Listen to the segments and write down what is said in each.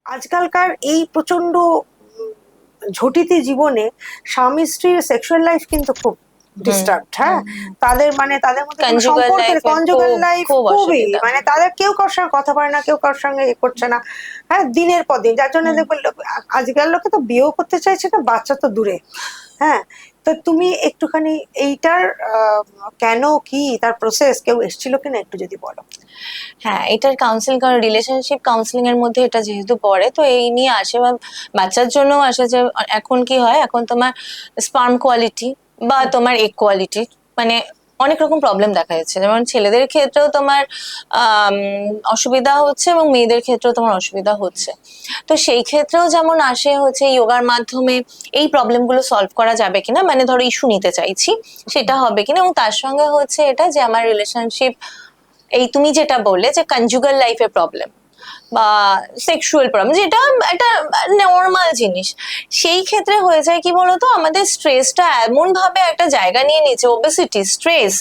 আজকালকার এই প্রচন্ড ঝটিতি জীবনে স্বামী স্ত্রীর সেক্সুয়াল লাইফ কিন্তু খুব ডিস্টার্বড। হ্যাঁ, তাদের মধ্যে কোনো কনজুগাল সম্পর্কের লাইফে কনজুগাল লাইফ খুব খুবই, অসুবিধা। তাদের কেউ কারোর সঙ্গে কথা বলে না, কেউ কারোর সঙ্গে এ করছে না। হ্যাঁ, দিনের পর দিন, যার জন্য দেখবেন আজকাল লোকে তো বিয়েও করতে চাইছে না, বাচ্চা তো দূরে। হ্যাঁ, তো তুমি একটুখানি এইটার কেন, কি তার প্রসেস, কেউ এসেছিল কিনা একটু যদি বলো। হ্যাঁ, এটার কাউন্সিলিং, কারণ রিলেশনশিপ কাউন্সিলিং এর মধ্যে এটা যেহেতু পড়ে, তো এই নিয়ে আসে বা বাচ্চার জন্য আসে যে এখন কি হয়, এখন তোমার স্পার্ম কোয়ালিটি বা তোমার এগ কোয়ালিটি, মানে অনেক রকম প্রবলেম দেখা যাচ্ছে। যেমন ছেলেদের ক্ষেত্রেও তোমার অসুবিধা হচ্ছে এবং মেয়েদের ক্ষেত্রেও তোমার অসুবিধা হচ্ছে। তো সেই ক্ষেত্রেও যেমন আসে হচ্ছে যোগার মাধ্যমে এই প্রবলেমগুলো সলভ করা যাবে কিনা, মানে ধরো ইস্যু নিতে চাইছি সেটা হবে কিনা, এবং তার সঙ্গে হচ্ছে এটা যে আমার রিলেশনশিপ, এই তুমি যেটা বললে যে কনজুগাল লাইফে প্রবলেম বা সেক্সুয়াল প্রবলেম, যেটা একটা নর্মাল জিনিস, সেই ক্ষেত্রে হয়ে যায় কি বলতো, আমাদের স্ট্রেসটা এমন ভাবে একটা জায়গা নিয়ে নিচ্ছে, ওবেসিটি, স্ট্রেস,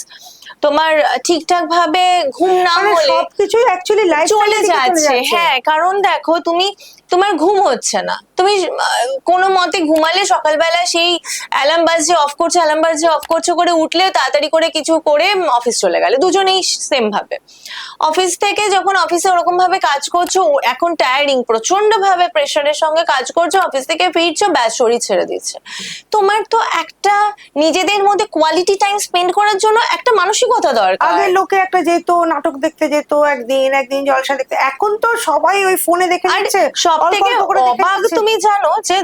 তোমার ঠিকঠাক ভাবে ঘুম না হলে সবকিছুই অ্যাকচুয়ালি লাইফ চলে যাচ্ছে। হ্যাঁ, কারণ দেখো তুমি, তোমার ঘুম হচ্ছে না, তুমি কোনো মতে ঘুমালে সকালবেলা সেই অ্যালার্ম বাজছে অফ করছে, অ্যালার্ম বাজছে অফ করছে করে উঠলে, তাড়াতাড়ি করে কিছু করে অফিস চলে গেলে, দুজনেই সেম ভাবে অফিস থেকে যখন অফিসে ওরকম ভাবে কাজ করছো, এখন টায়ারিং, প্রচন্ড ভাবে প্রেশারের সঙ্গে কাজ করছো, অফিস থেকে ফিরছো, ব্যাস শরীর ছেড়ে দিচ্ছে। তোমার তো একটা নিজেদের মধ্যে কোয়ালিটি টাইম স্পেন্ড করার জন্য একটা মানসিকতা দরকার। আগে লোকে একটা যেত, নাটক দেখতে যেত, একদিন একদিন জলসা দেখতে, এখন তো সবাই ওই ফোনে দেখে নিচ্ছে। সব থেকে অবাক তুমি জানো যে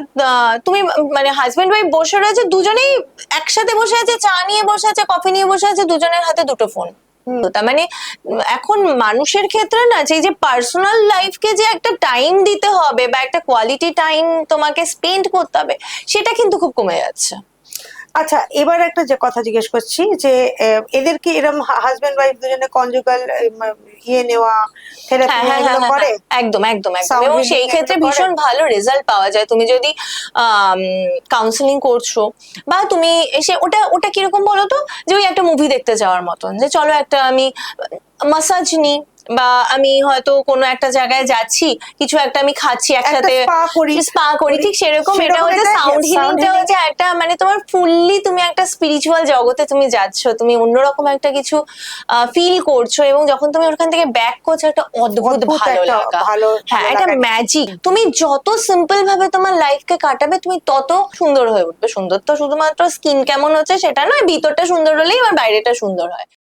তুমি মানে হাজবেন্ড ওয়াইফ বসে রয়েছে, দুজনেই একসাথে বসে আছে, চা নিয়ে বসে আছে, কফি নিয়ে বসে আছে, দুজনের হাতে দুটো ফোন। তার মানে এখন মানুষের ক্ষেত্রে না, যে পার্সোনাল লাইফকে যে একটা টাইম দিতে হবে বা একটা কোয়ালিটি টাইম তোমাকে স্পেন্ড করতে হবে, সেটা কিন্তু খুব কমে যাচ্ছে। আচ্ছা, এবার একটা যে কথা জিজ্ঞেস করছি যে এদের কি এরকম হাজবেন্ড ওয়াইফ দুজনে কনজুগাল ইয়ে নেওয়া, থেরাপি এগুলো করে? একদম একদম একদম, এবং সেই ক্ষেত্রে ভীষণ ভালো রেজাল্ট পাওয়া যায়। তুমি যদি কাউন্সিলিং করছো বা তুমি এসে, ওটা ওটা কিরকম বলো তো, যে ওই একটা মুভি দেখতে যাওয়ার মতন, যে চলো একটা আমি মাসাজ নিই, বা আমি হয়তো কোনো একটা জায়গায় যাচ্ছি, কিছু একটা আমি খাচ্ছি একসাথে, স্পা করি, ঠিক সেরকম এটা হচ্ছে সাউন্ড হিলিংটা হচ্ছে একটা, মানে তোমার ফুললি তুমি একটা স্পিরিচুয়াল জগতে তুমি যাচ্ছ, তুমি অন্যরকম একটা কিছু ফিল করছো, এবং যখন তুমি ওখান থেকে ব্যাক করছো, একটা অদ্ভুত ভালো লাগা। হ্যাঁ, একটা ম্যাজিক। তুমি যত সিম্পল ভাবে তোমার লাইফকে কাটাবে, তুমি তত সুন্দর হয়ে উঠবে। সুন্দর তো শুধুমাত্র স্কিন কেমন হচ্ছে সেটা নয়, ভিতরটা সুন্দর হলেই আমার বাইরেটা সুন্দর হয়।